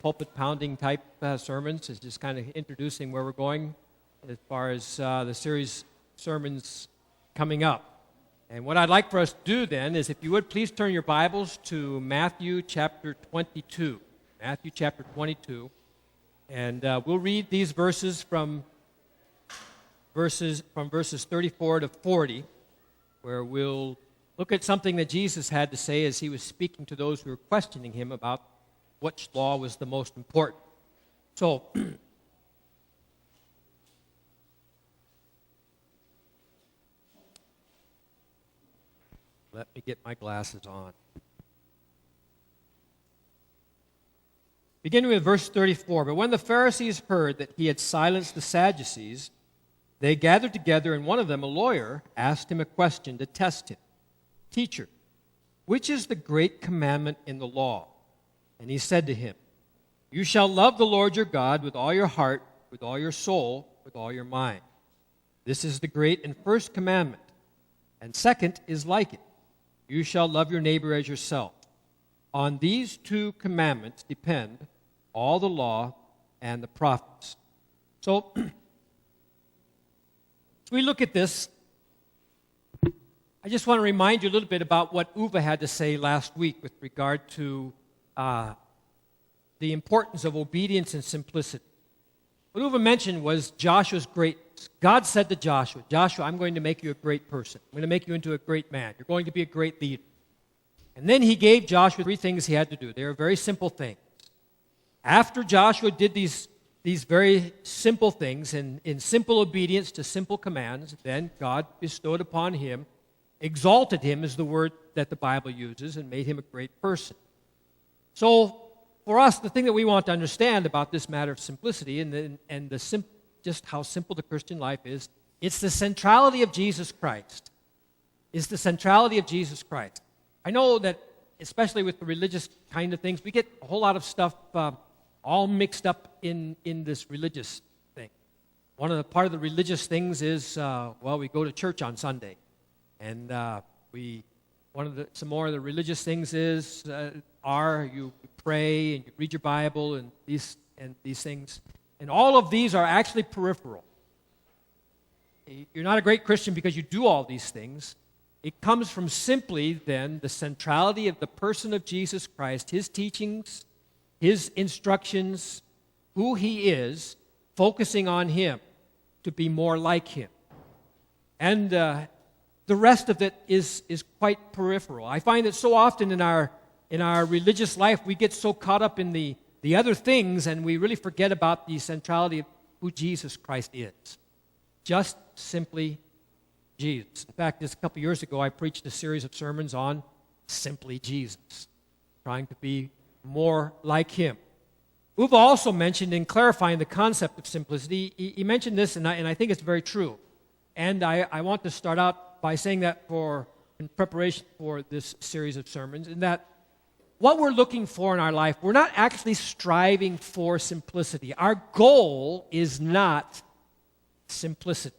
pulpit-pounding type sermons. It's just kind of introducing where we're going as far as the series sermons coming up. And what I'd like for us to do then is, if you would, please turn your Bibles to Matthew chapter 22. Matthew chapter 22. And we'll read these verses from verses 34 to 40, where we'll look at something that Jesus had to say as he was speaking to those who were questioning him about which law was the most important. So, let me get my glasses on. Beginning with verse 34, "But when the Pharisees heard that he had silenced the Sadducees, they gathered together, and one of them, a lawyer, asked him a question to test him. 'Teacher, which is the great commandment in the law?' And he said to him, 'You shall love the Lord your God with all your heart, with all your soul, with all your mind. This is the great and first commandment. And second is like it. You shall love your neighbor as yourself. On these two commandments depend all the law and the prophets.'" So, as we look at this, I just want to remind you a little bit about what Uwe had to say last week with regard to the importance of obedience and simplicity. What Uwe mentioned was Joshua's greatness. God said to Joshua, "Joshua, I'm going to make you a great person. I'm going to make you into a great man. You're going to be a great leader." And then he gave Joshua 3 things he had to do. They were very simple things. After Joshua did these very simple things in simple obedience to simple commands, then God bestowed upon him, exalted him is the word that the Bible uses, and made him a great person. So for us, the thing that we want to understand about this matter of simplicity and just how simple the Christian life is, it's the centrality of Jesus Christ. It's the centrality of Jesus Christ. I know that, especially with the religious kind of things, we get a whole lot of stuff all mixed up in this religious thing. Part of the religious things is, we go to church on Sunday. And some more of the religious things is you pray and you read your Bible and these things, and all of these are actually peripheral. You're not a great Christian because you do all these things. It comes from simply then the centrality of the person of Jesus Christ, his teachings, his instructions, who he is, focusing on him to be more like him, and the rest of it is quite peripheral. I find that so often in our religious life, we get so caught up in the other things, and we really forget about the centrality of who Jesus Christ is. Just simply Jesus. In fact, just a couple years ago, I preached a series of sermons on simply Jesus, trying to be more like him. Uwe also mentioned, in clarifying the concept of simplicity, he mentioned this, and I think it's very true. And I want to start out by saying that in preparation for this series of sermons, in that what we're looking for in our life, we're not actually striving for simplicity. Our goal is not simplicity.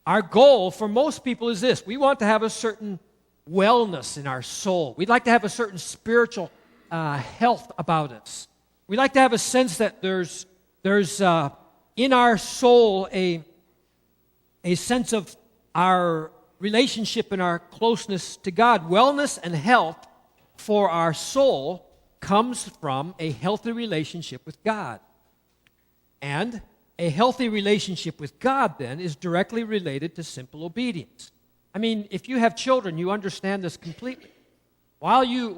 Our goal for most people is this: we want to have a certain wellness in our soul. We'd like to have a certain spiritual health about us. We'd like to have a sense that there's in our soul a sense of our relationship and our closeness to God. Wellness and health for our soul comes from a healthy relationship with God. And a healthy relationship with God, then, is directly related to simple obedience. I mean, if you have children, you understand this completely. While you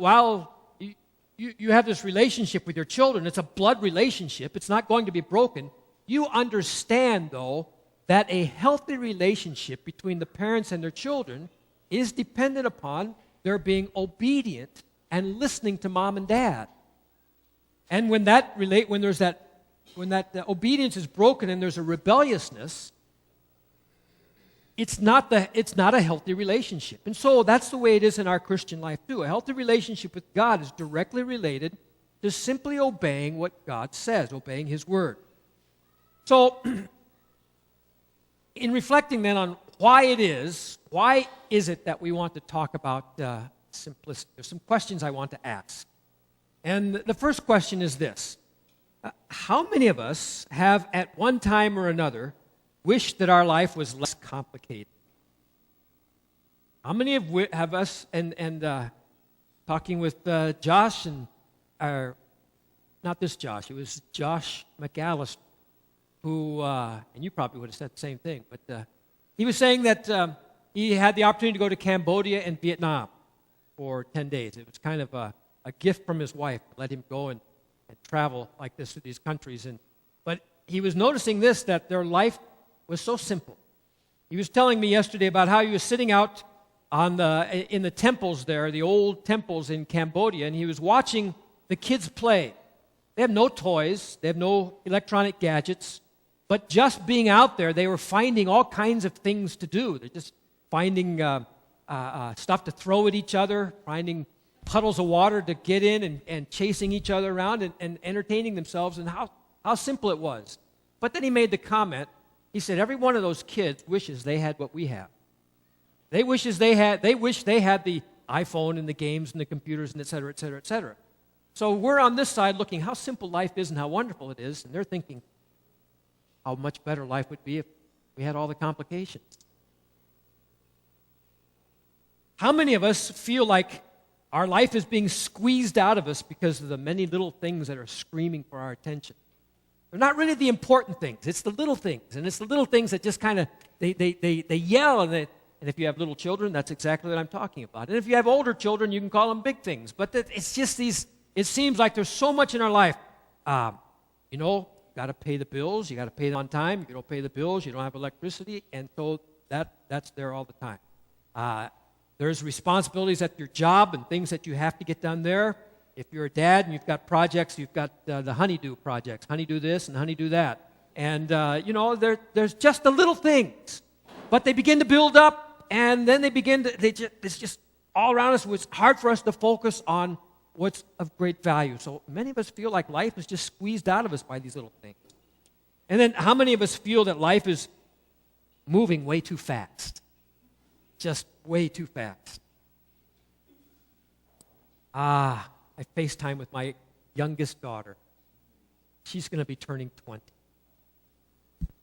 have this relationship with your children, it's a blood relationship. It's not going to be broken. You understand, though, that a healthy relationship between the parents and their children is dependent upon their being obedient and listening to mom and dad. And when that obedience is broken and there's a rebelliousness, it's not a healthy relationship. And so that's the way it is in our Christian life too. A healthy relationship with God is directly related to simply obeying what God says, obeying his word. So in reflecting then on why is it that we want to talk about simplicity, there's some questions I want to ask. And the first question is this. How many of us have at one time or another wished that our life was less complicated? How many have us, and talking with Josh, and not this Josh, it was Josh McAllister, who, and you probably would have said the same thing, but he was saying that he had the opportunity to go to Cambodia and Vietnam for 10 days. It was kind of a gift from his wife to let him go and travel like this to these countries. But he was noticing this, that their life was so simple. He was telling me yesterday about how he was sitting out in the temples there, the old temples in Cambodia, and he was watching the kids play. They have no toys, they have no electronic gadgets, but just being out there, they were finding all kinds of things to do. They're just finding stuff to throw at each other, finding puddles of water to get in and chasing each other around and entertaining themselves, and how simple it was. But then he made the comment, he said, every one of those kids wishes they had what we have. They wish they had the iPhone and the games and the computers and et cetera, et cetera, et cetera. So we're on this side looking how simple life is and how wonderful it is, and they're thinking how much better life would be if we had all the complications. How many of us feel like our life is being squeezed out of us because of the many little things that are screaming for our attention? They're not really the important things. It's the little things, and it's the little things that just kind of, they yell, and if you have little children, that's exactly what I'm talking about. And if you have older children, you can call them big things. But it's just these, it seems like there's so much in our life. Got to pay the bills. You got to pay them on time. If you don't pay the bills, you don't have electricity. And so that's there all the time. There's responsibilities at your job and things that you have to get done there. If you're a dad and you've got projects, you've got the honeydew projects, honeydew this and honeydew that. And, there's just the little things. But they begin to build up, and then it's just all around us. It's hard for us to focus on what's of great value. So many of us feel like life is just squeezed out of us by these little things. And then how many of us feel that life is moving way too fast? Just way too fast. I FaceTime with my youngest daughter. She's going to be turning 20.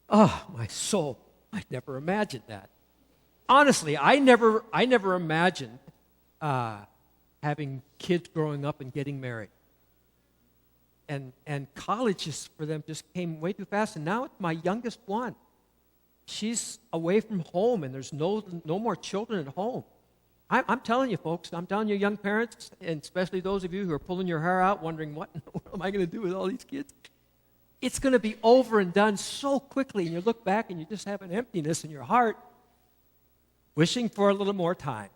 Oh, my soul. I never imagined that. Honestly, I never imagined having kids growing up and getting married. And college for them just came way too fast. And now it's my youngest one. She's away from home, and there's no more children at home. I'm telling you, folks, I'm telling you, young parents, and especially those of you who are pulling your hair out, wondering, what am I going to do with all these kids? It's going to be over and done so quickly, and you look back and you just have an emptiness in your heart, wishing for a little more time.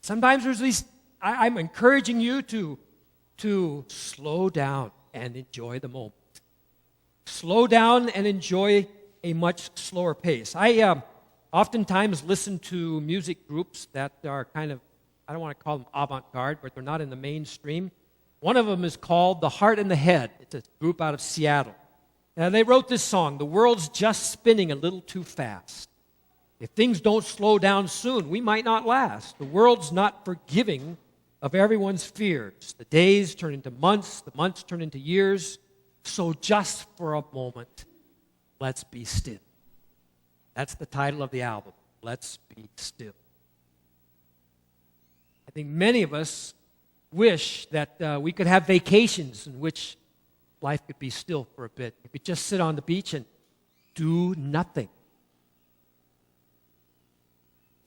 Sometimes there's these, I'm encouraging you to slow down and enjoy the moment. Slow down and enjoy a much slower pace. I oftentimes listen to music groups that are kind of, I don't want to call them avant-garde, but they're not in the mainstream. One of them is called The Heart and the Head. It's a group out of Seattle. And they wrote this song, "The world's just spinning a little too fast. If things don't slow down soon, we might not last. The world's not forgiving of everyone's fears. The days turn into months, the months turn into years. So just for a moment, let's be still." That's the title of the album, Let's Be Still. I think many of us wish that we could have vacations in which life could be still for a bit. You could just sit on the beach and do nothing.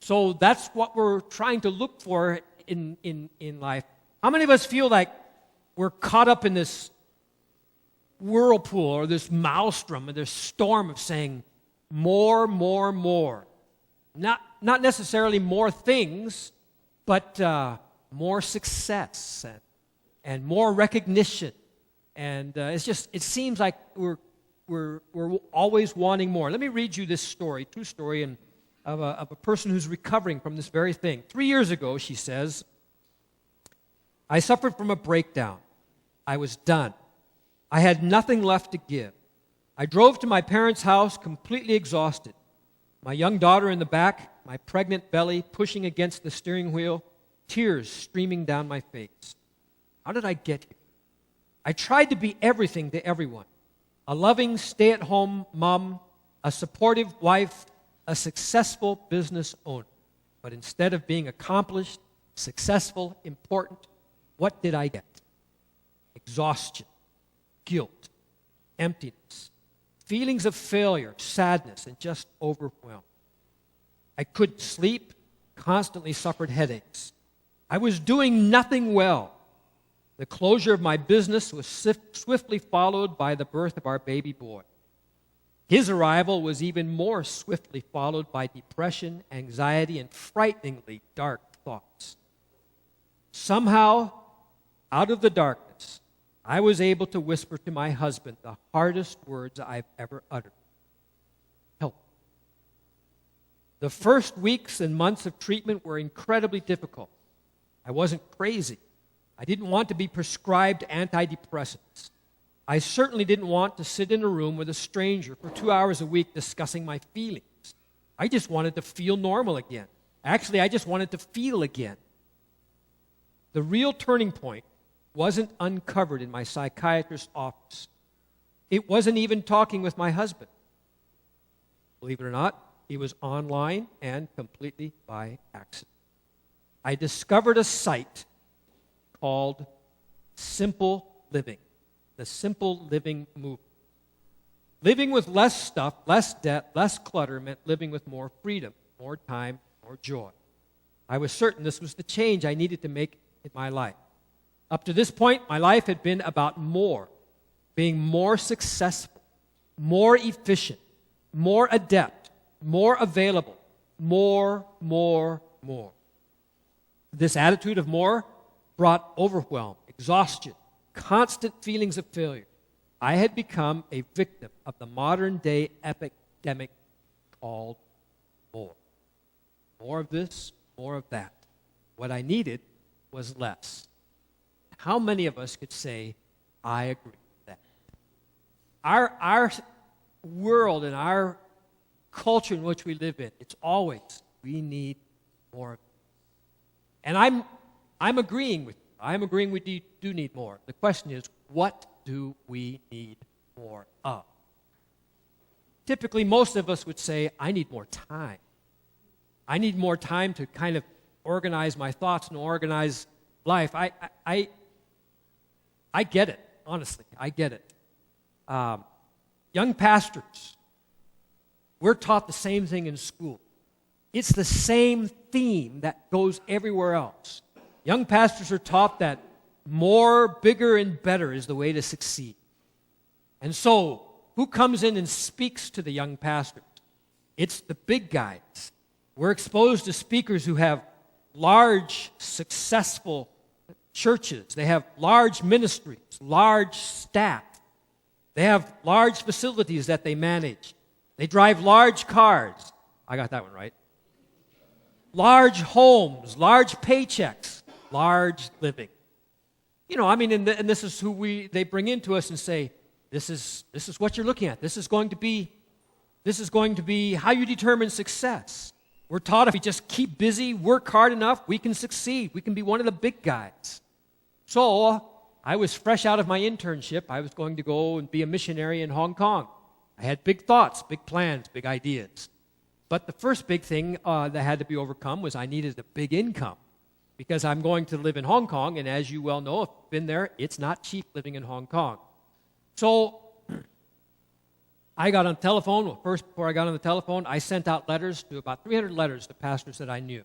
So that's what we're trying to look for in life. How many of us feel like we're caught up in this whirlpool or this maelstrom or this storm of saying more, more, more? Not necessarily more things, but more success and more recognition. And it seems like we're always wanting more. Let me read you this story, true story, of a person who's recovering from this very thing. 3 years ago, she says, "I suffered from a breakdown. I was done. I had nothing left to give. I drove to my parents' house completely exhausted. My young daughter in the back, my pregnant belly pushing against the steering wheel, tears streaming down my face. How did I get here? I tried to be everything to everyone. A loving, stay-at-home mom, a supportive wife, a successful business owner. But instead of being accomplished, successful, important, what did I get? Exhaustion, guilt, emptiness, feelings of failure, sadness, and just overwhelmed. I couldn't sleep, constantly suffered headaches. I was doing nothing well. The closure of my business was swiftly followed by the birth of our baby boy. His arrival was even more swiftly followed by depression, anxiety, and frighteningly dark thoughts. Somehow, out of the darkness, I was able to whisper to my husband the hardest words I've ever uttered. Help. The first weeks and months of treatment were incredibly difficult. I wasn't crazy. I didn't want to be prescribed antidepressants. I certainly didn't want to sit in a room with a stranger for 2 hours a week discussing my feelings. I just wanted to feel normal again. Actually, I just wanted to feel again. The real turning point wasn't uncovered in my psychiatrist's office. It wasn't even talking with my husband. Believe it or not, he was online and completely by accident. I discovered a site called Simple Living, the Simple Living movement. Living with less stuff, less debt, less clutter meant living with more freedom, more time, more joy. I was certain this was the change I needed to make in my life. Up to this point, my life had been about more, being more successful, more efficient, more adept, more available, more. This attitude of more brought overwhelm, exhaustion, constant feelings of failure. I had become a victim of the modern-day epidemic called more. More of this, more of that. What I needed was less. How many of us could say, I agree with that? Our world and our culture in which we live in, it's always, we need more of it. And I'm agreeing with you. I'm agreeing we do need more. The question is, what do we need more of? Typically, most of us would say, I need more time. I need more time to kind of organize my thoughts and organize life. I get it, honestly. I get it. Young pastors, we're taught the same thing in school. It's the same theme that goes everywhere else. Young pastors are taught that more, bigger, and better is the way to succeed. And so, who comes in and speaks to the young pastors? It's the big guys. We're exposed to speakers who have large, successful churches. They have large ministries, large staff. They have large facilities that they manage. They drive large cars. I got that one right. Large homes, large paychecks, large living. You know, I mean, and this is who they bring into us and say, this is what you're looking at. This is going to be how you determine success. We're taught if we just keep busy, work hard enough, we can succeed. We can be one of the big guys. So, I was fresh out of my internship. I was going to go and be a missionary in Hong Kong. I had big thoughts, big plans, big ideas. But the first big thing that had to be overcome was I needed a big income because I'm going to live in Hong Kong, and as you well know, if you've been there, it's not cheap living in Hong Kong. So I got on the telephone. Well, first, before I got on the telephone, I sent out letters to about 300 letters to pastors that I knew.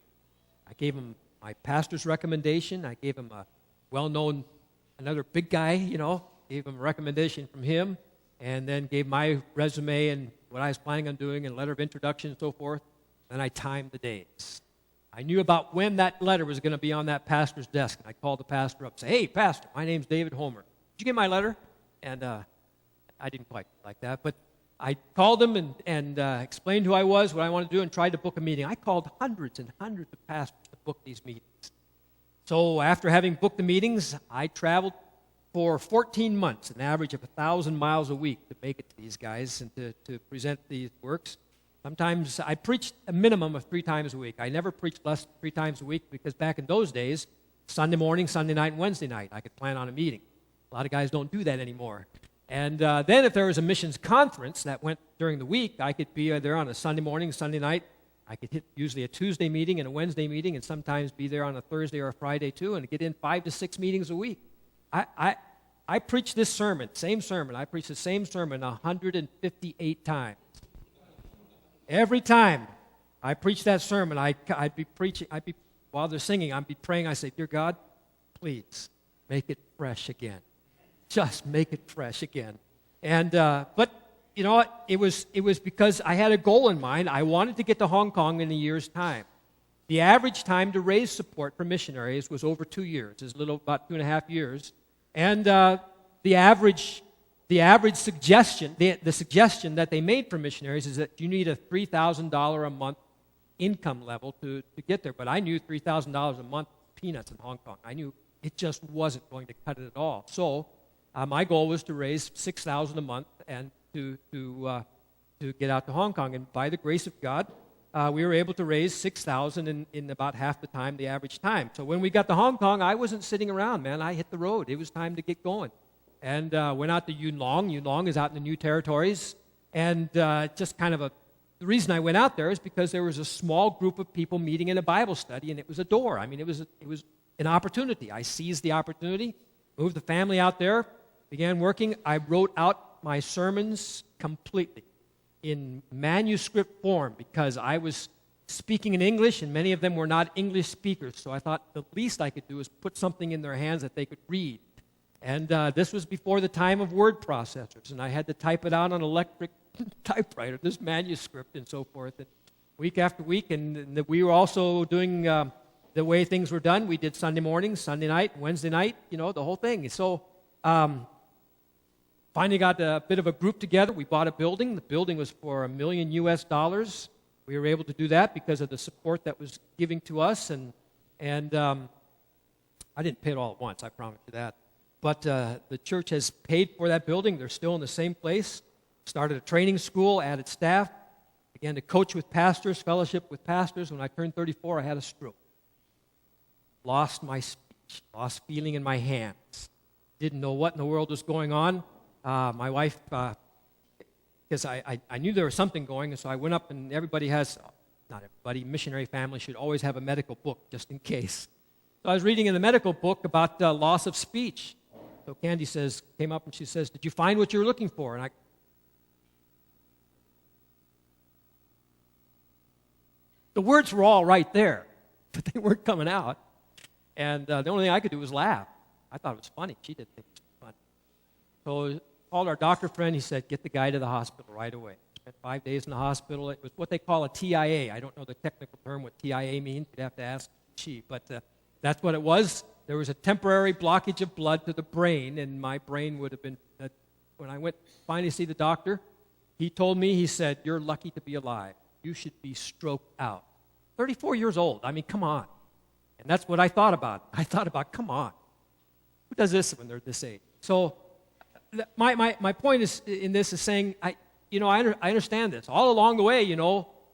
I gave them my pastor's recommendation. I gave them a well-known, another big guy, gave him a recommendation from him, and then gave my resume and what I was planning on doing and a letter of introduction and so forth. Then I timed the days. I knew about when that letter was going to be on that pastor's desk, and I called the pastor up and said, "Hey, pastor, my name's David Homer. Did you get my letter?" And I didn't quite like that, but I called him and explained who I was, what I wanted to do, and tried to book a meeting. I called hundreds and hundreds of pastors to book these meetings. So after having booked the meetings, I traveled for 14 months, an average of 1,000 miles a week to make it to these guys and to present these works. Sometimes I preached a minimum of 3 times a week. I never preached less than 3 times a week because back in those days, Sunday morning, Sunday night, and Wednesday night. I could plan on a meeting. A lot of guys don't do that anymore. And then if there was a missions conference that went during the week, I could be there on a Sunday morning, Sunday night. I could hit usually a Tuesday meeting and a Wednesday meeting, and sometimes be there on a Thursday or a Friday too, and get in 5 to 6 meetings a week. I preached this sermon, same sermon. I preached the same sermon 158 times. Every time I preached that sermon, I'd be preaching. While they're singing, I'd be praying. I say, "Dear God, please make it fresh again. Just make it fresh again." And but you know what? It was because I had a goal in mind. I wanted to get to Hong Kong in a year's time. The average time to raise support for missionaries was over 2 years. It's about 2.5 years. And the average suggestion, the suggestion that they made for missionaries is that you need a $3,000 a month income level to get there. But I knew $3,000 a month peanuts in Hong Kong. I knew it just wasn't going to cut it at all. So my goal was to raise $6,000 a month and to get out to Hong Kong. And by the grace of God, we were able to raise $6,000 in about half the time, the average time. So when we got to Hong Kong, I wasn't sitting around, man. I hit the road. It was time to get going. And went out to Yuen Long. Yuen Long is out in the New Territories. And just kind of the reason I went out there is because there was a small group of people meeting in a Bible study, and it was a door. I mean, it was an opportunity. I seized the opportunity, moved the family out there, began working. I wrote out my sermons completely in manuscript form because I was speaking in English, and many of them were not English speakers. So I thought the least I could do is put something in their hands that they could read. And this was before the time of word processors, and I had to type it out on an electric typewriter, this manuscript and so forth, and week after week. And we were also doing the way things were done. We did Sunday morning, Sunday night, Wednesday night, the whole thing. So finally got a bit of a group together. We bought a building. The building was for $1 million US. We were able to do that because of the support that was giving to us, and I didn't pay it all at once, I promise you that. But the church has paid for that building. They're still in the same place. Started a training school, added staff, began to coach with pastors, fellowship with pastors. When I turned 34, I had a stroke. Lost my speech, lost feeling in my hands. Didn't know what in the world was going on. My wife, because I knew there was something going, and so I went up, and not everybody, missionary family should always have a medical book just in case. So I was reading in the medical book about loss of speech. So Candy came up and she says, "Did you find what you were looking for?" And the words were all right there, but they weren't coming out. And the only thing I could do was laugh. I thought it was funny. She didn't think it was funny. So I called our doctor friend. He said, "Get the guy to the hospital right away." Spent 5 days in the hospital. It was what they call a TIA. I don't know the technical term, what TIA means. You'd have to ask Chi. But that's what it was. There was a temporary blockage of blood to the brain, and my brain would have been, when I went finally to see the doctor, he told me, he said, "You're lucky to be alive. You should be stroked out." 34 years old. I mean, come on. And that's what I thought about. I thought about, come on. Who does this when they're this age? So my point is in this is saying, I understand this. All along the way,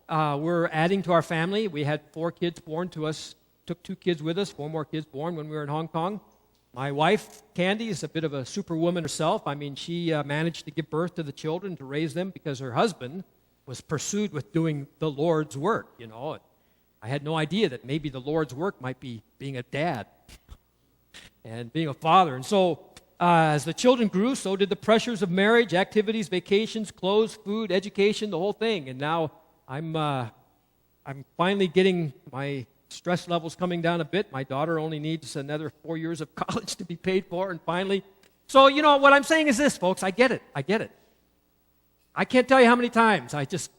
we're adding to our family. We had 4 kids born to us. Took 2 kids with us, 4 more kids born when we were in Hong Kong. My wife, Candy, is a bit of a superwoman herself. I mean, she managed to give birth to the children, to raise them, because her husband was pursued with doing the Lord's work, I had no idea that maybe the Lord's work might be being a dad and being a father. And so as the children grew, so did the pressures of marriage, activities, vacations, clothes, food, education, the whole thing. And now I'm finally getting my stress levels coming down a bit. My daughter only needs another 4 years of college to be paid for, and finally. So, what I'm saying is this, folks. I get it. I can't tell you how many times I just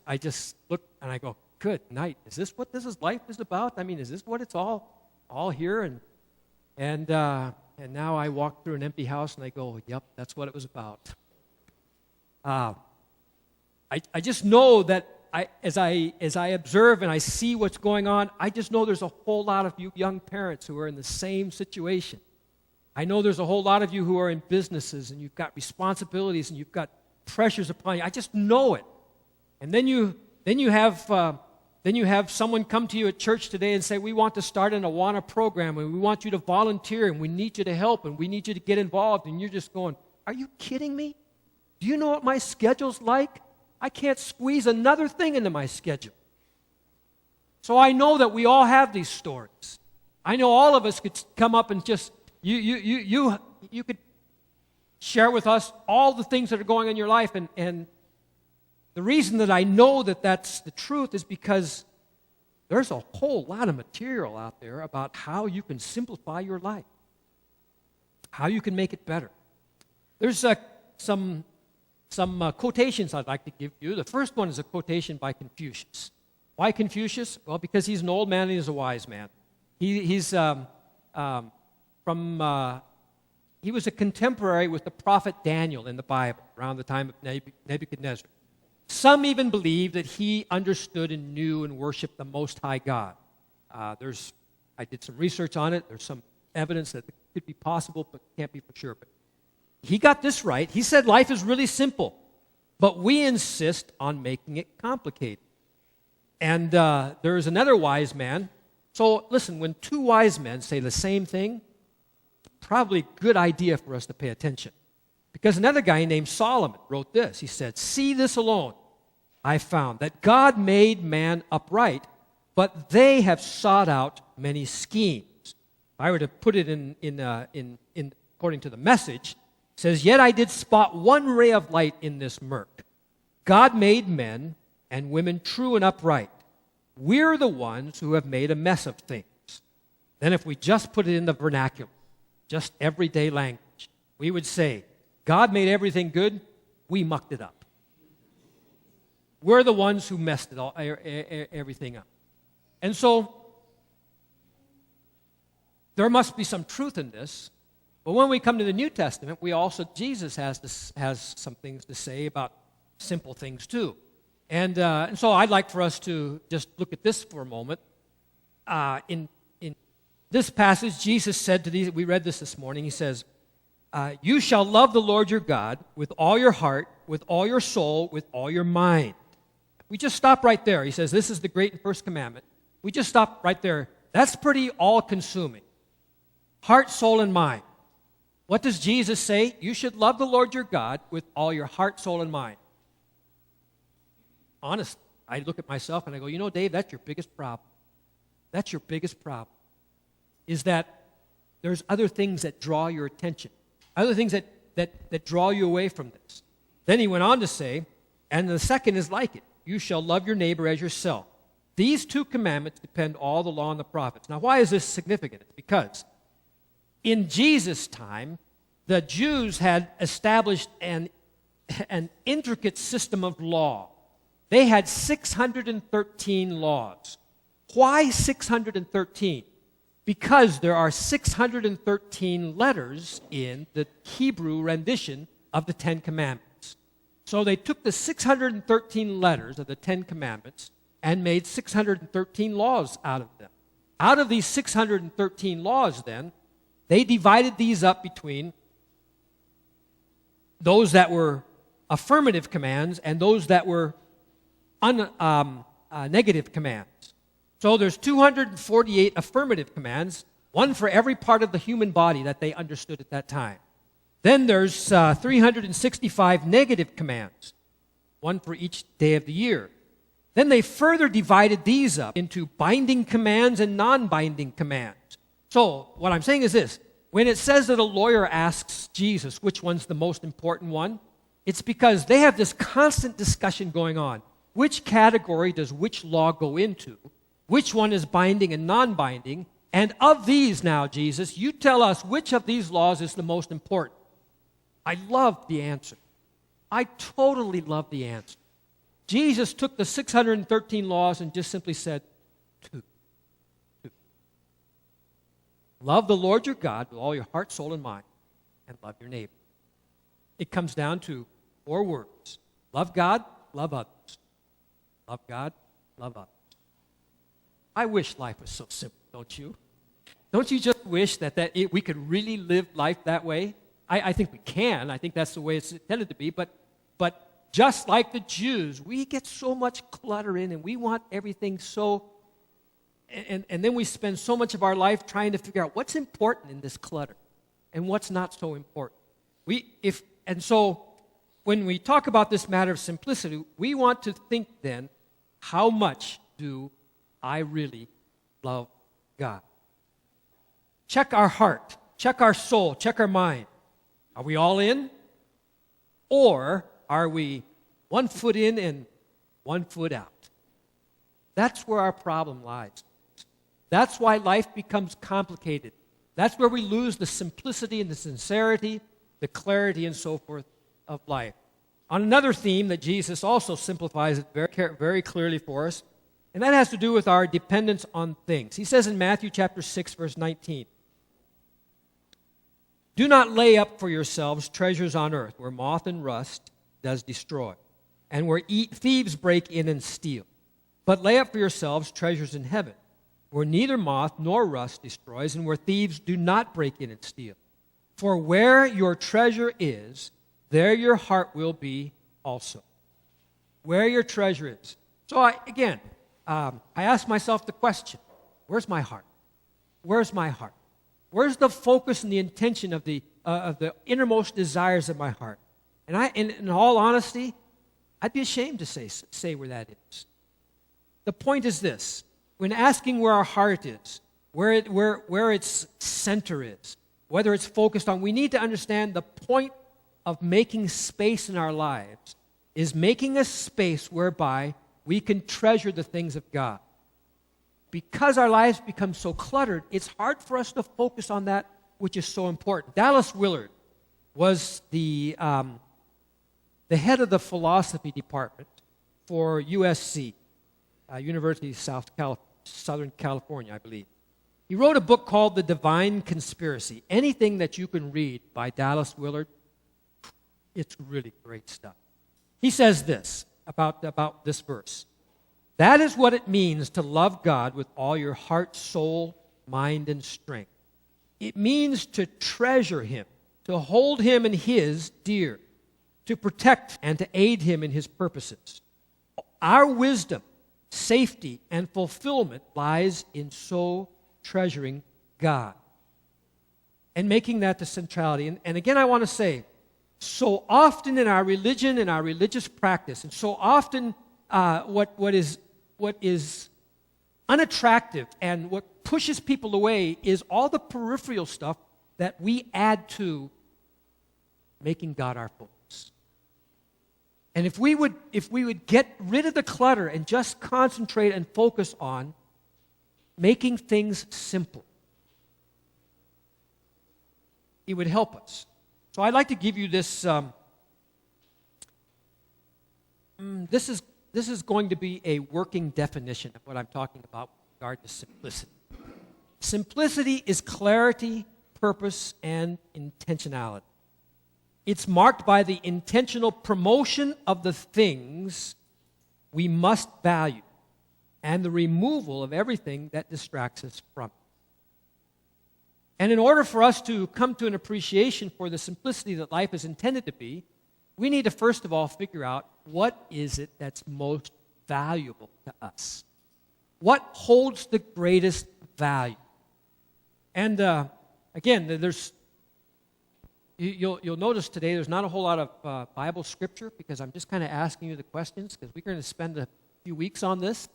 look and I go, good night. Is this what life is about? I mean, is this what it's all here? And now I walk through an empty house and I go, yep, that's what it was about. I just know that as I observe and I see what's going on, I just know there's a whole lot of you young parents who are in the same situation. I know there's a whole lot of you who are in businesses and you've got responsibilities and you've got pressures upon you. I just know it. And then you have Then you have someone come to you at church today and say, we want to start an Awana program, and we want you to volunteer, and we need you to help, and we need you to get involved. And you're just going, are you kidding me? Do you know what my schedule's like? I can't squeeze another thing into my schedule. So I know that we all have these stories. I know all of us could come up and just, you could share with us all the things that are going on in your life. And the reason that I know that that's the truth is because there's a whole lot of material out there about how you can simplify your life, how you can make it better. There's some quotations I'd like to give you. The first one is a quotation by Confucius. Why Confucius? Well, because he's an old man and he's a wise man. He was a contemporary with the prophet Daniel in the Bible around the time of Nebuchadnezzar. Some even believe that he understood and knew and worshiped the Most High God. I did some research on it. There's some evidence that it could be possible, but can't be for sure. But he got this right. He said life is really simple, but we insist on making it complicated. And there's another wise man. So listen, when two wise men say the same thing, probably a good idea for us to pay attention. Because another guy named Solomon wrote this. He said, see this alone, I found, that God made man upright, but they have sought out many schemes. If I were to put it in according to the Message, it says, yet I did spot one ray of light in this murk. God made men and women true and upright. We're the ones who have made a mess of things. Then if we just put it in the vernacular, just everyday language, we would say, God made everything good, we mucked it up. We're the ones who messed it all, everything up. And so, there must be some truth in this. But when we come to the New Testament, Jesus has some things to say about simple things too. And so I'd like for us to just look at this for a moment. In this passage, Jesus said to these, we read this morning, he says, you shall love the Lord your God with all your heart, with all your soul, with all your mind. We just stop right there. He says, this is the great and first commandment. We just stop right there. That's pretty all-consuming. Heart, soul, and mind. What does Jesus say? You should love the Lord your God with all your heart, soul, and mind. Honestly, I look at myself and I go, you know, Dave, that's your biggest problem. That's your biggest problem, is that there's other things that draw your attention, other things that draw you away from this. Then he went on to say, and the second is like it. You shall love your neighbor as yourself. These two commandments depend all the law and the prophets. Now, why is this significant? It's because in Jesus' time, the Jews had established an intricate system of law. They had 613 laws. Why 613? Because there are 613 letters in the Hebrew rendition of the Ten Commandments. So they took the 613 letters of the Ten Commandments and made 613 laws out of them. Out of these 613 laws, then, they divided these up between those that were affirmative commands and those that were negative commands. So there's 248 affirmative commands, one for every part of the human body that they understood at that time. Then there's 365 negative commands, one for each day of the year. Then they further divided these up into binding commands and non-binding commands. So what I'm saying is this. When it says that a lawyer asks Jesus which one's the most important one, it's because they have this constant discussion going on. Which category does which law go into? Which one is binding and non-binding? And of these now, Jesus, you tell us which of these laws is the most important. I love the answer. I totally love the answer. Jesus took the 613 laws and just simply said, two. Love the Lord your God with all your heart, soul, and mind, and love your neighbor. It comes down to 4 words. Love God, love others. Love God, love others. I wish life was so simple, don't you? Don't you just wish that we could really live life that way? I think we can. I think that's the way it's intended to be. But just like the Jews, we get so much clutter in and we want everything so, and then we spend so much of our life trying to figure out what's important in this clutter and what's not so important. So when we talk about this matter of simplicity, we want to think then, how much do I really love God? Check our heart, check our soul, check our mind. Are we all in? Or are we 1 foot in and 1 foot out? That's where our problem lies. That's why life becomes complicated. That's where we lose the simplicity and the sincerity, the clarity and so forth of life. On another theme that Jesus also simplifies it very clearly for us, and that has to do with our dependence on things. He says in Matthew chapter 6, verse 19, "Do not lay up for yourselves treasures on earth, where moth and rust does destroy, and where thieves break in and steal. But lay up for yourselves treasures in heaven, where neither moth nor rust destroys, and where thieves do not break in and steal. For where your treasure is, there your heart will be also." Where your treasure is. So I ask myself the question, where's my heart? Where's my heart? Where's the focus and the intention of the innermost desires of my heart? And in all honesty, I'd be ashamed to say where that is. The point is this: when asking where our heart is, where its center is, whether it's focused on, we need to understand the point of making space in our lives is making a space whereby we can treasure the things of God. Because our lives become so cluttered, it's hard for us to focus on that which is so important. Dallas Willard was the head of the philosophy department for USC, University of Southern California, I believe. He wrote a book called The Divine Conspiracy. Anything that you can read by Dallas Willard, it's really great stuff. He says this about this verse: "That is what it means to love God with all your heart, soul, mind, and strength. It means to treasure Him, to hold Him and His dear, to protect and to aid Him in His purposes. Our wisdom, safety, and fulfillment lies in so treasuring God," and making that the centrality. And again, I want to say, so often in our religion, in our religious practice, and so often what is unattractive and what pushes people away is all the peripheral stuff that we add to making God our focus. And if we would get rid of the clutter and just concentrate and focus on making things simple, it would help us. So I'd like to give you this. This is going to be a working definition of what I'm talking about with regard to simplicity. Simplicity is clarity, purpose, and intentionality. It's marked by the intentional promotion of the things we must value and the removal of everything that distracts us from it. And in order for us to come to an appreciation for the simplicity that life is intended to be, we need to first of all figure out what is it that's most valuable to us. What holds the greatest value? And again, you'll notice today there's not a whole lot of Bible scripture because I'm just kind of asking you the questions because we're going to spend a few weeks on this.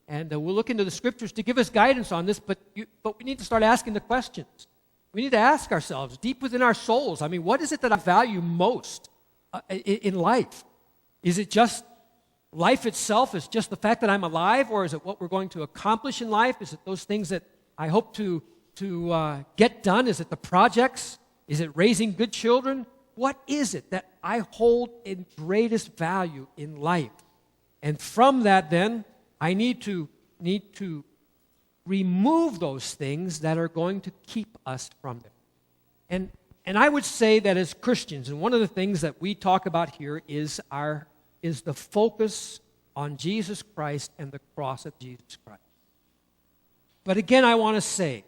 And we'll look into the scriptures to give us guidance on this, but we need to start asking the questions. We need to ask ourselves, deep within our souls, what is it that I value most in life? Is it just life itself? Is it just the fact that I'm alive? Or is it what we're going to accomplish in life? Is it those things that I hope to get done? Is it the projects? Is it raising good children? What is it that I hold in greatest value in life? And from that, then, I need to remove those things that are going to keep us from them. And I would say that as Christians, and one of the things that we talk about here is the focus on Jesus Christ and the cross of Jesus Christ. But again, I want to say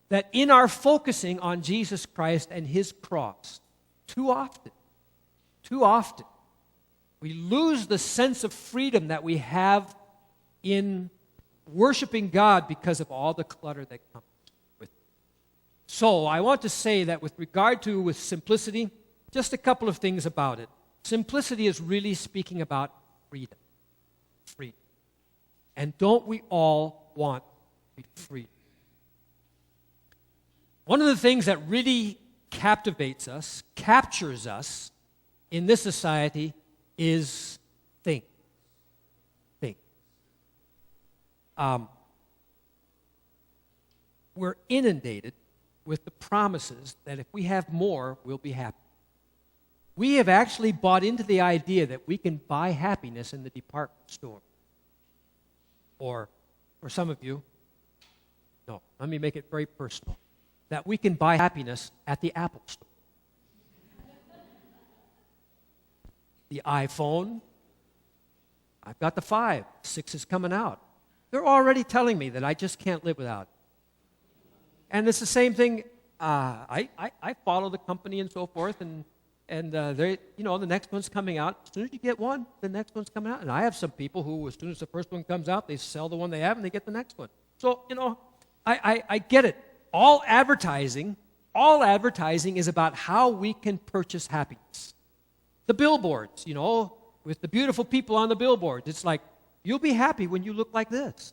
that in our focusing on Jesus Christ and His cross, too often, We lose the sense of freedom that we have in worshiping God because of all the clutter that comes with it. So I want to say that with regard to with simplicity, just a couple of things about it. Simplicity is really speaking about freedom. Freedom. And don't we all want to be free? One of the things that really captivates us, captures us in this society is things. Things. We're inundated with the promises that if we have more, we'll be happy. We have actually bought into the idea that we can buy happiness in the department store. Or, for some of you, no, let me make it very personal, that we can buy happiness at the Apple store. The iPhone, I've got the 5, 6 is coming out. They're already telling me that I just can't live without it. And it's the same thing, I follow the company and so forth, and they, the next one's coming out. As soon as you get one, the next one's coming out. And I have some people who, as soon as the first one comes out, they sell the one they have and they get the next one. So, I get it. All advertising is about how we can purchase happiness. The billboards, with the beautiful people on the billboards, it's like, you'll be happy when you look like this.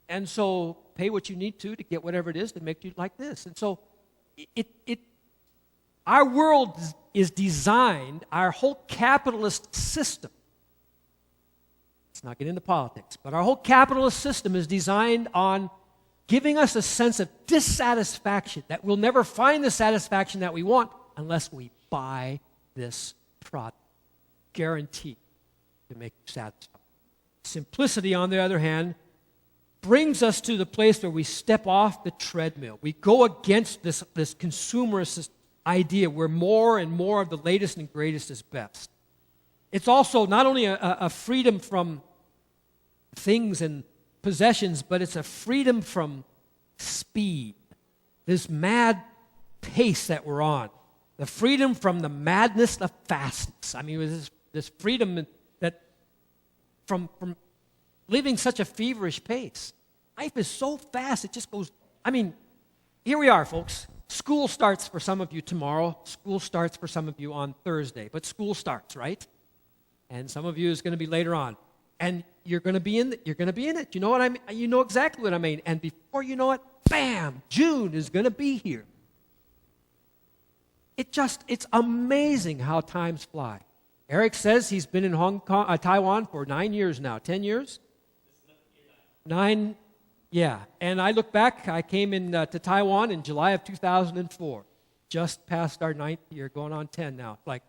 And so pay what you need to get whatever it is to make you like this. And so our world is designed, our whole capitalist system, let's not get into politics, but our whole capitalist system is designed on giving us a sense of dissatisfaction, that we'll never find the satisfaction that we want unless we buy this product. Guaranteed to make you satisfied. Simplicity, on the other hand, brings us to the place where we step off the treadmill. We go against this consumerist idea where more and more of the latest and greatest is best. It's also not only a freedom from things and possessions, but it's a freedom from speed, this mad pace that we're on, the freedom from the madness of fastness. I mean, this freedom that from living such a feverish pace. Life is so fast, it just goes, here we are, folks. School starts for some of you tomorrow. School starts for some of you on Thursday. But school starts, right? And some of you is going to be later on. And you're going to be in it. You're going to be in it. You know what I mean? You know exactly what I mean. And before you know it, bam, June is going to be here. It's amazing how times fly. Eric says he's been in Taiwan for 9 years now. 10 years? 9, yeah. And I look back, I came to Taiwan in July of 2004. Just past our 9th year, going on 10 now. Like,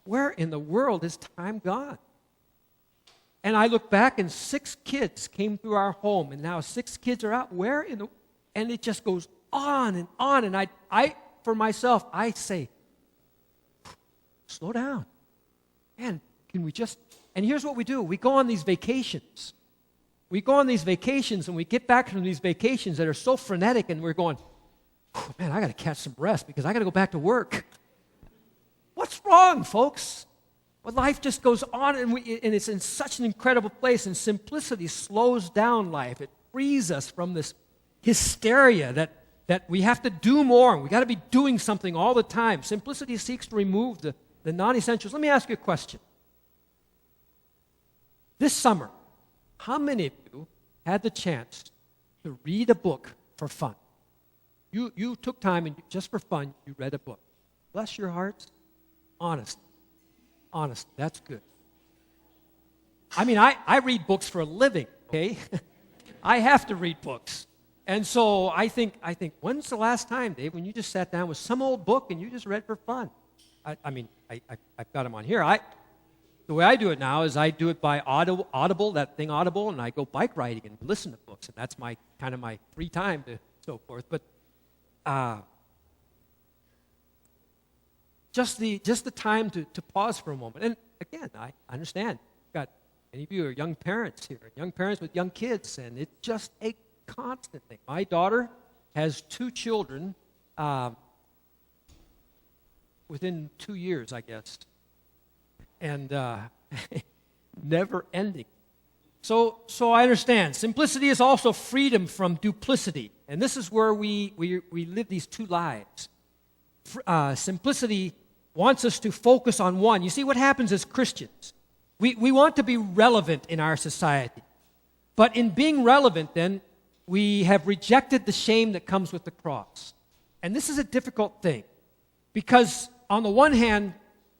where in the world is time gone? And I look back and 6 kids came through our home, and now 6 kids are out. And it just goes on and on. And I for myself, I say, slow down. Man, can we just, and here's what we do. We go on these vacations. We go on these vacations, and we get back from these vacations that are so frenetic, and we're going, man, I got to catch some rest because I got to go back to work. What's wrong, folks? Well, life just goes on, and it's in such an incredible place, and simplicity slows down life. It frees us from this hysteria that we have to do more, and we got to be doing something all the time. Simplicity seeks to remove the non-essentials. Let me ask you a question. This summer, how many of you had the chance to read a book for fun? You took time and just for fun, you read a book. Bless your hearts. Honest, that's good. I read books for a living, okay? I have to read books. And so I think, when's the last time, Dave, when you just sat down with some old book and you just read for fun? I've got them on here. The way I do it now is I do it by Audible, that thing Audible, and I go bike riding and listen to books, and that's my kind of my free time to so forth. But just the time to pause for a moment. And again, I understand. Got many of you are young parents here, young parents with young kids, and it's just a constant thing. My daughter has 2 children within 2 years, I guess. and never ending. So I understand. Simplicity is also freedom from duplicity. And this is where we live these two lives. Simplicity wants us to focus on one. You see, what happens as Christians, we want to be relevant in our society. But in being relevant, then, we have rejected the shame that comes with the cross. And this is a difficult thing. Because on the one hand,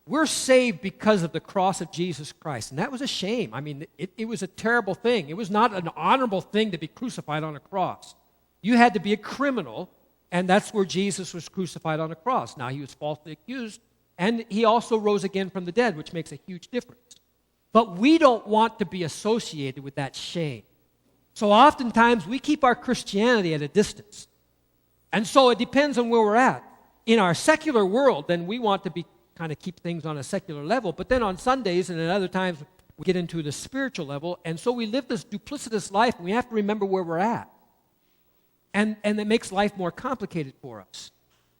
we're saved because of the cross of Jesus Christ. And that was a shame. I mean, it was a terrible thing. It was not an honorable thing to be crucified on a cross. You had to be a criminal, and that's where Jesus was crucified on a cross. Now, he was falsely accused, and he also rose again from the dead, which makes a huge difference. But we don't want to be associated with that shame. So oftentimes, we keep our Christianity at a distance. And so it depends on where we're at. In our secular world, then we want to kind of keep things on a secular level. But then on Sundays and at other times, we get into the spiritual level. And so we live this duplicitous life, and we have to remember where we're at. And it makes life more complicated for us.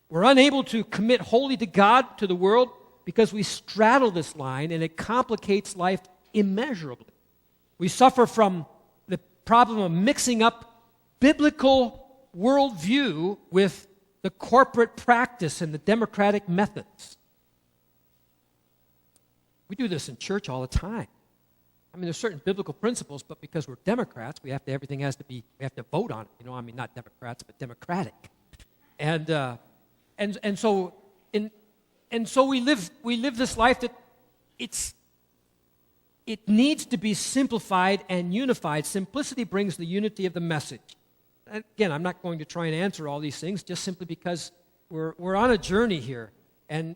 We're unable to commit wholly to God, to the world, because we straddle this line, and it complicates life immeasurably. We suffer from the problem of mixing up biblical worldview with the corporate practice and the democratic methods. We do this in church all the time. I mean, there's certain biblical principles, but because we're Democrats, we have to vote on it. I mean, not Democrats, but democratic. And so we live this life that it needs to be simplified and unified. Simplicity brings the unity of the message. Again, I'm not going to try and answer all these things just simply because we're on a journey here. And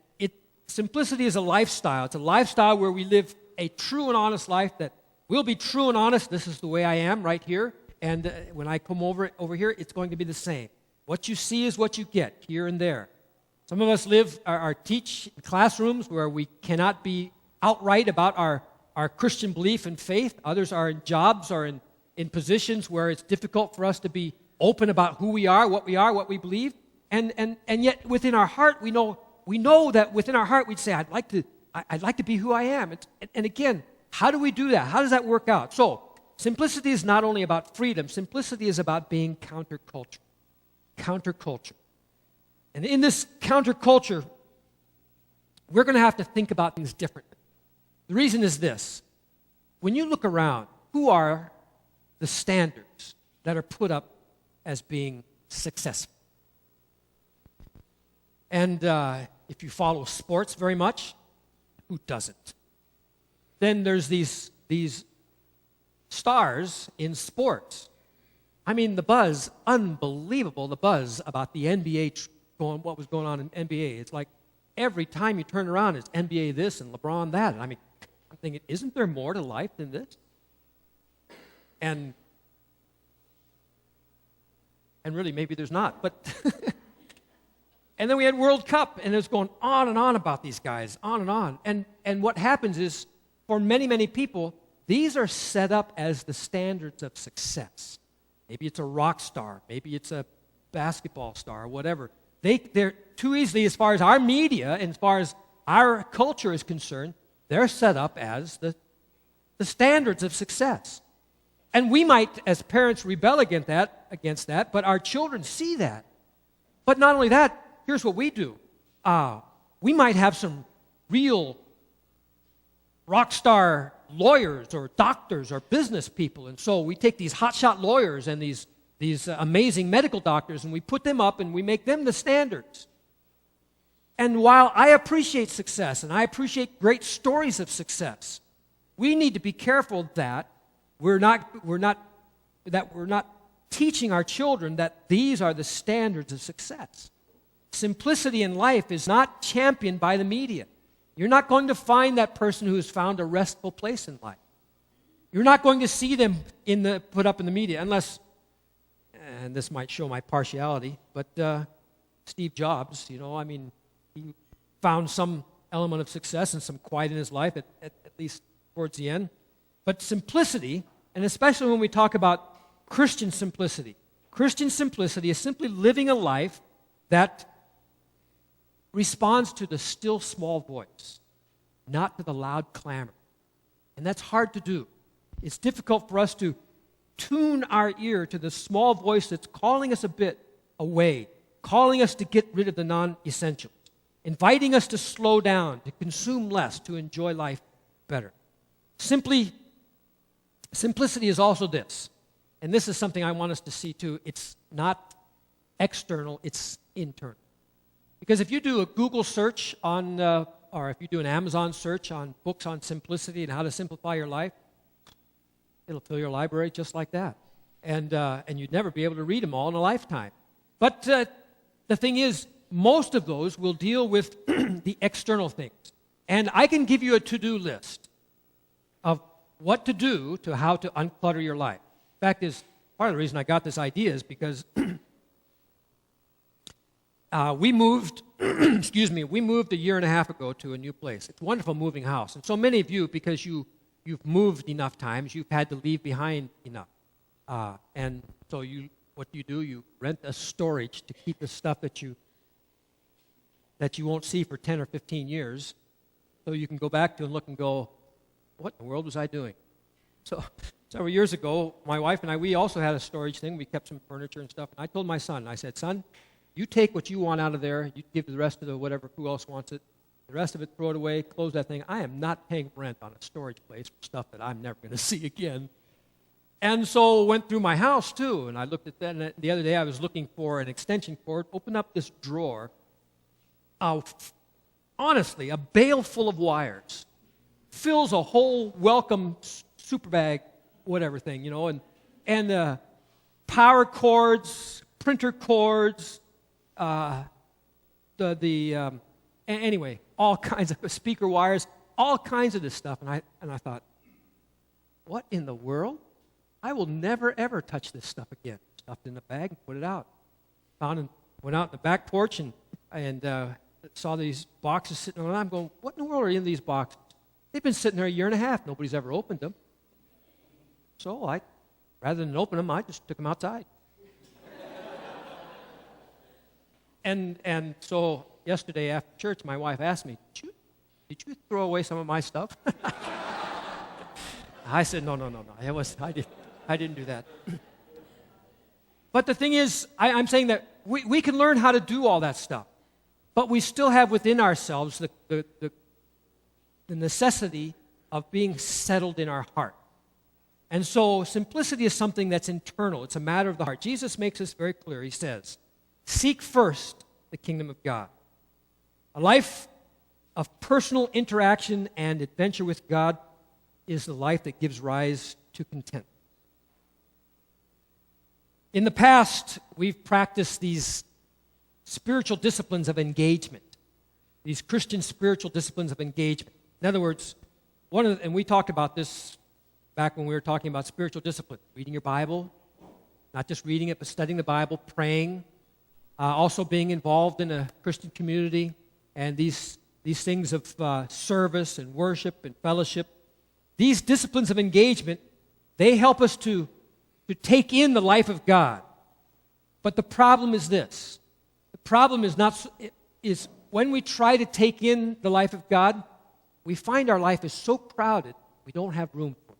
simplicity is a lifestyle. It's a lifestyle where we live a true and honest life that will be true and honest. This is the way I am right here. And when I come over here, it's going to be the same. What you see is what you get here and there. Some of us teach in classrooms where we cannot be outright about our Christian belief and faith. Others are in jobs or in positions where it's difficult for us to be open about who we are, what we believe. And yet within our heart, we know that within our heart we'd say, I'd like to be who I am. And again, how do we do that? How does that work out? So, simplicity is not only about freedom. Simplicity is about being counterculture. Counterculture. And in this counterculture, we're going to have to think about things differently. The reason is this. When you look around, who are the standards that are put up as being successful? And if you follow sports very much, who doesn't? Then there's these stars in sports. I mean, the buzz, unbelievable, the buzz about the NBA, what was going on in NBA. It's like every time you turn around, it's NBA this and LeBron that. And I mean, I'm thinking, isn't there more to life than this? And really, maybe there's not. But and then we had World Cup, and it's going on and on about these guys, on and on. And what happens is, for many, many people, these are set up as the standards of success. Maybe it's a rock star. Maybe it's a basketball star, or whatever. They're too easily, as far as our media and as far as our culture is concerned, they're set up as the standards of success. And we might, as parents, rebel against that, but our children see that. But not only that, here's what we do. We might have some real rock star lawyers or doctors or business people, and so we take these hotshot lawyers and these amazing medical doctors, and we put them up and we make them the standards. And while I appreciate success and I appreciate great stories of success, we need to be careful that we're not teaching our children that these are the standards of success. Simplicity in life is not championed by the media. You're not going to find that person who has found a restful place in life. You're not going to see them put up in the media unless, and this might show my partiality, but Steve Jobs, he found some element of success and some quiet in his life, at least towards the end. But simplicity, and especially when we talk about Christian simplicity is simply living a life that responds to the still small voice. not to the loud clamor. And that's hard to do. It's difficult for us to tune our ear to the small voice that's calling us a bit away, calling us to get rid of the non-essentials, inviting us to slow down, to consume less, to enjoy life better. Simplicity is also this, and this is something I want us to see too. It's not external, it's internal. Because if you do a Google search on, or if you do an Amazon search on books on simplicity and how to simplify your life, it'll fill your library just like that. And you'd never be able to read them all in a lifetime. But the thing is, most of those will deal with the external things. And I can give you a to-do list of what to do to how to unclutter your life. Fact is, part of the reason I got this idea is because we moved a year and a half ago to a new place. It's a wonderful moving house. And so many of you, because you've moved enough times, you've had to leave behind enough. And so what do? You rent a storage to keep the stuff that you won't see for 10 or 15 years, so you can go back to and look and go, what in the world was I doing? So several years ago, my wife and I, we also had a storage thing. We kept some furniture and stuff. And I told my son, I said, son, you take what you want out of there. You give the rest of the whatever, who else wants it. The rest of it, throw it away, close that thing. I am not paying rent on a storage place for stuff that I'm never going to see again. And so went through my house, too. And I looked at that. And the other day, I was looking for an extension cord, opened up this drawer. Honestly, a bale full of wires. Fills a whole welcome super bag, whatever thing, and power cords, printer cords, anyway, all kinds of speaker wires, all kinds of this stuff. And I thought, what in the world? I will never ever touch this stuff again. Stuffed in the bag and put it out. Went out in the back porch and saw these boxes sitting around. I'm going, what in the world are in these boxes? They've been sitting there a year and a half. Nobody's ever opened them. So rather than open them, I just took them outside. And so yesterday after church, my wife asked me, did you throw away some of my stuff? I said, no. I didn't do that. But the thing is, I'm saying that we can learn how to do all that stuff. But we still have within ourselves the necessity of being settled in our heart. And so simplicity is something that's internal. It's a matter of the heart. Jesus makes this very clear. He says, seek first the kingdom of God. A life of personal interaction and adventure with God is the life that gives rise to content. In the past, we've practiced these spiritual disciplines of engagement, these Christian spiritual disciplines of engagement. In other words, and we talked about this back when we were talking about spiritual discipline, reading your Bible, not just reading it, but studying the Bible, praying, also being involved in a Christian community, and these things of service and worship and fellowship. These disciplines of engagement, they help us to take in the life of God. But the problem is this. The problem is when we try to take in the life of God, we find our life is so crowded, we don't have room for it.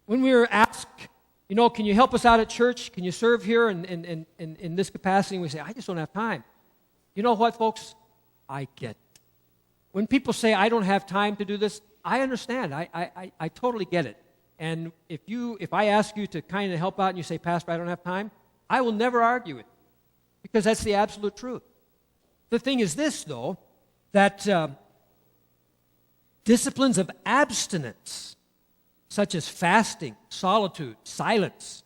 When we were asked, can you help us out at church? Can you serve here in this capacity? And we say, I just don't have time. You know what, folks? I get it. When people say, I don't have time to do this, I understand. I totally get it. And if I ask you to kind of help out and you say, Pastor, I don't have time, I will never argue it, because that's the absolute truth. The thing is this, though, that disciplines of abstinence, such as fasting, solitude, silence,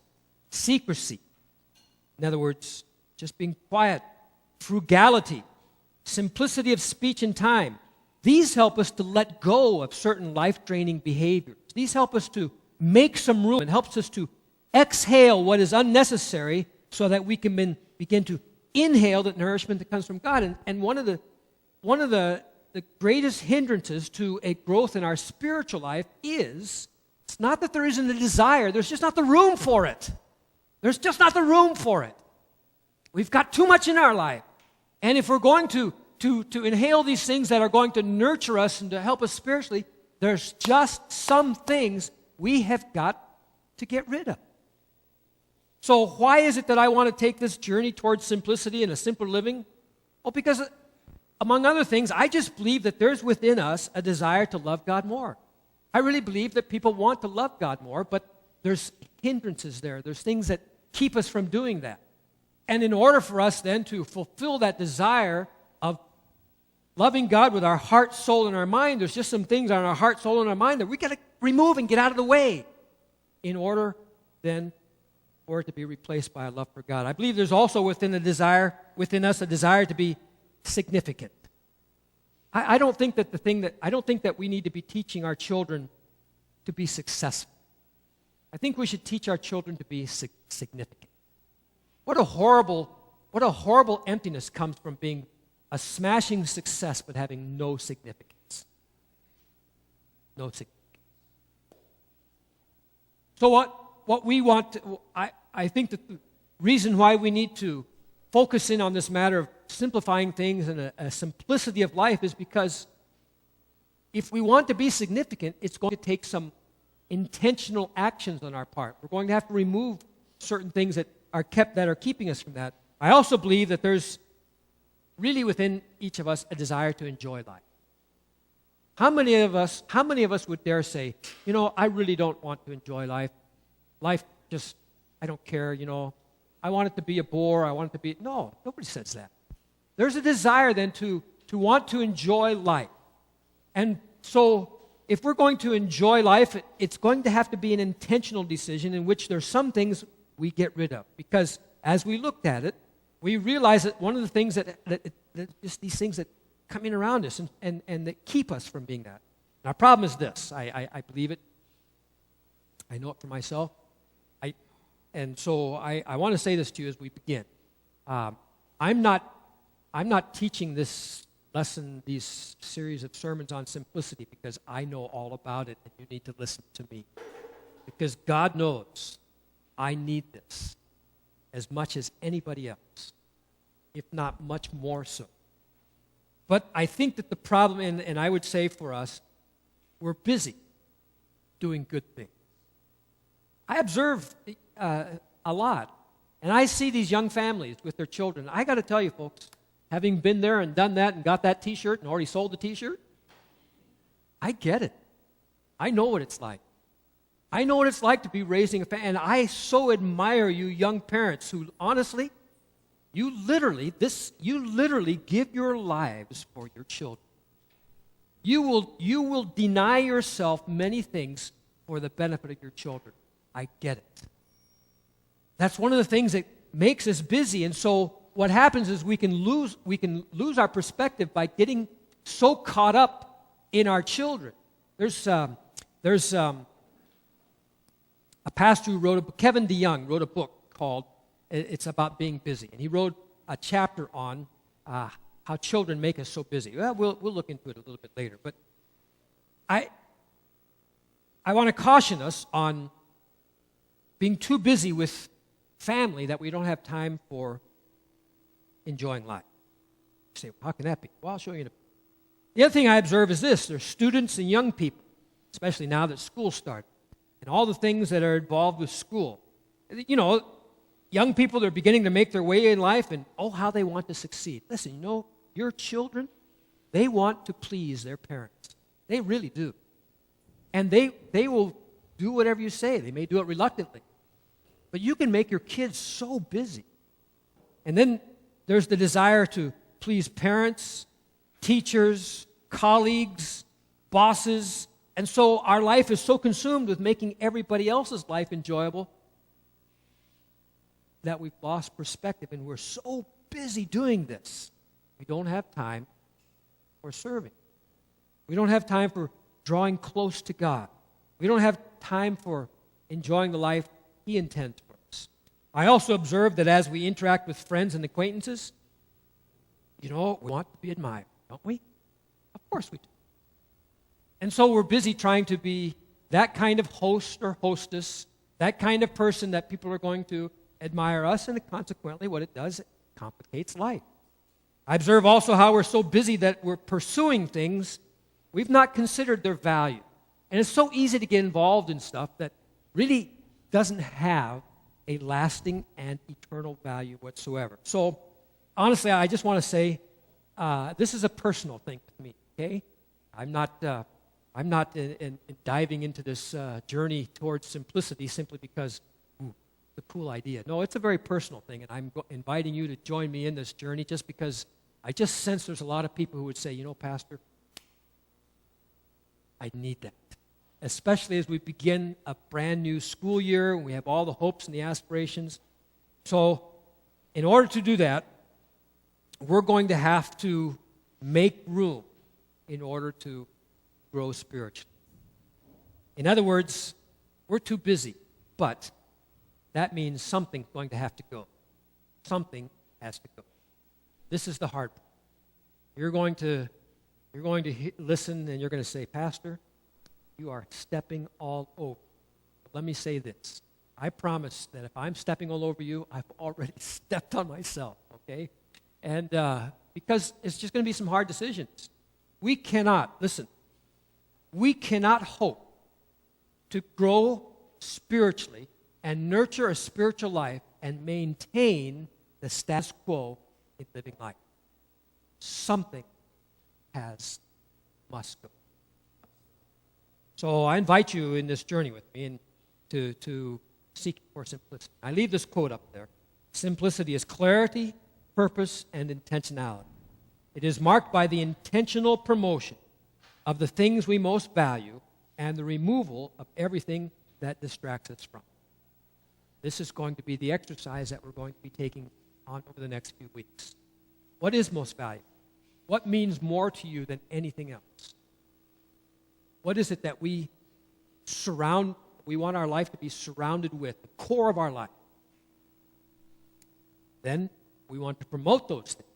secrecy, in other words, just being quiet, frugality, simplicity of speech and time, these help us to let go of certain life-draining behaviors. These help us to make some room and helps us to exhale what is unnecessary so that we can begin to inhale the nourishment that comes from God. And one of the greatest hindrances to a growth in our spiritual life is, it's not that there isn't a desire, there's just not the room for it. There's just not the room for it. We've got too much in our life. And if we're going to to inhale these things that are going to nurture us and to help us spiritually, there's just some things we have got to get rid of. So why is it that I want to take this journey towards simplicity and a simpler living? Well, because among other things, I just believe that there's within us a desire to love God more. I really believe that people want to love God more, but there's hindrances there. There's things that keep us from doing that. And in order for us then to fulfill that desire of loving God with our heart, soul, and our mind, there's just some things on our heart, soul, and our mind that we got to remove and get out of the way in order then for it to be replaced by a love for God. I believe there's also within us a desire to be significant. I don't think that we need to be teaching our children to be successful. I think we should teach our children to be significant. What a horrible emptiness comes from being a smashing success but having no significance. No significance. So what we want to, I think that the reason why we need to focus in on this matter of simplifying things and a simplicity of life is because if we want to be significant, it's going to take some intentional actions on our part. We're going to have to remove certain things that are keeping us from that. I also believe that there's really within each of us a desire to enjoy life. How many of us would dare say, I really don't want to enjoy life. Life just, I don't care, I want it to be a bore, I want it to be... No, nobody says that. There's a desire then to want to enjoy life. And so if we're going to enjoy life, it's going to have to be an intentional decision in which there's some things we get rid of. Because as we looked at it, we realize that one of the things that just these things that come in around us and that keep us from being that. And our problem is this. I believe it. I know it for myself. And so I want to say this to you as we begin. I'm not teaching this lesson, these series of sermons on simplicity because I know all about it and you need to listen to me. Because God knows I need this as much as anybody else, if not much more so. But I think that the problem, and I would say for us, we're busy doing good things. I observe a lot, and I see these young families with their children. I got to tell you, folks, having been there and done that and got that T-shirt and already sold the T-shirt, I get it. I know what it's like. I know what it's like to be raising a family, and I so admire you young parents who, honestly, you literally give your lives for your children. You will deny yourself many things for the benefit of your children. I get it. That's one of the things that makes us busy, and so what happens is we can lose our perspective by getting so caught up in our children. There's a pastor who wrote a book, Kevin DeYoung wrote a book called, it's about being busy. And he wrote a chapter on how children make us so busy. Well, we'll look into it a little bit later. But I want to caution us on being too busy with family that we don't have time for enjoying life. You say, well, how can that be? Well, I'll show you in a bit. The other thing I observe is this. There's students and young people, especially now that school started, and all the things that are involved with school. Young people, they're beginning to make their way in life, and how they want to succeed. Listen, your children, they want to please their parents. They really do. And they will do whatever you say. They may do it reluctantly. But you can make your kids so busy. And then there's the desire to please parents, teachers, colleagues, bosses. And so our life is so consumed with making everybody else's life enjoyable that we've lost perspective, and we're so busy doing this, we don't have time for serving. We don't have time for drawing close to God. We don't have time for enjoying the life He intends for us. I also observe that as we interact with friends and acquaintances, we want to be admired, don't we? Of course we do. And so we're busy trying to be that kind of host or hostess, that kind of person that people are going to admire us, and consequently what it does, it complicates life. I observe also how we're so busy that we're pursuing things we've not considered their value. And it's so easy to get involved in stuff that really doesn't have a lasting and eternal value whatsoever. So, honestly, I just want to say this is a personal thing with me, okay? I'm not diving into this journey towards simplicity simply because it's a cool idea. No, it's a very personal thing, and I'm inviting you to join me in this journey just because I just sense there's a lot of people who would say, Pastor, I need that. Especially as we begin a brand new school year, and we have all the hopes and the aspirations. So, in order to do that, we're going to have to make room in order to grow spiritually. In other words, we're too busy, but that means something's going to have to go. Something has to go. This is the hard part. You're going to listen and you're going to say, Pastor, you are stepping all over. But let me say this. I promise that if I'm stepping all over you, I've already stepped on myself, okay? And because it's just going to be some hard decisions. We cannot hope to grow spiritually and nurture a spiritual life and maintain the status quo in living life. Something must go. So I invite you in this journey with me and to seek for simplicity. I leave this quote up there. Simplicity is clarity, purpose, and intentionality. It is marked by the intentional promotion of the things we most value and the removal of everything that distracts us from. This is going to be the exercise that we're going to be taking on over the next few weeks. What is most valuable? What means more to you than anything else? What is it that we want our life to be surrounded with, the core of our life? Then we want to promote those things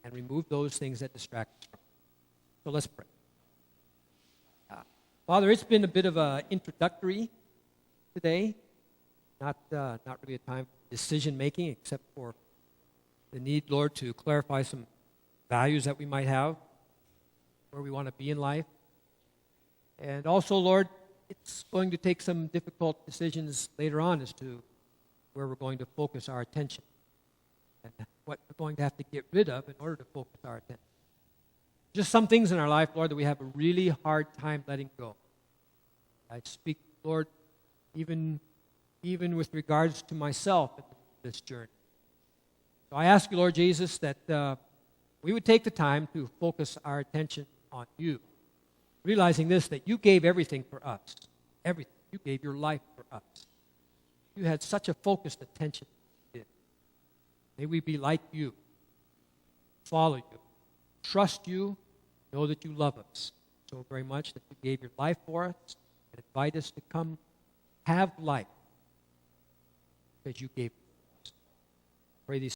and remove those things that distract us from. So let's pray. Father, it's been a bit of an introductory today, not really a time for decision-making, except for the need, Lord, to clarify some values that we might have, where we want to be in life. And also, Lord, it's going to take some difficult decisions later on as to where we're going to focus our attention and what we're going to have to get rid of in order to focus our attention. Just some things in our life, Lord, that we have a really hard time letting go. I speak, Lord, even with regards to myself in this journey. So I ask you, Lord Jesus, that we would take the time to focus our attention on you, realizing this, that you gave everything for us. Everything. You gave your life for us. You had such a focused attention. May we be like you, follow you, trust you, know that you love us so very much that you gave your life for us and invite us to come have life because you gave it. Pray these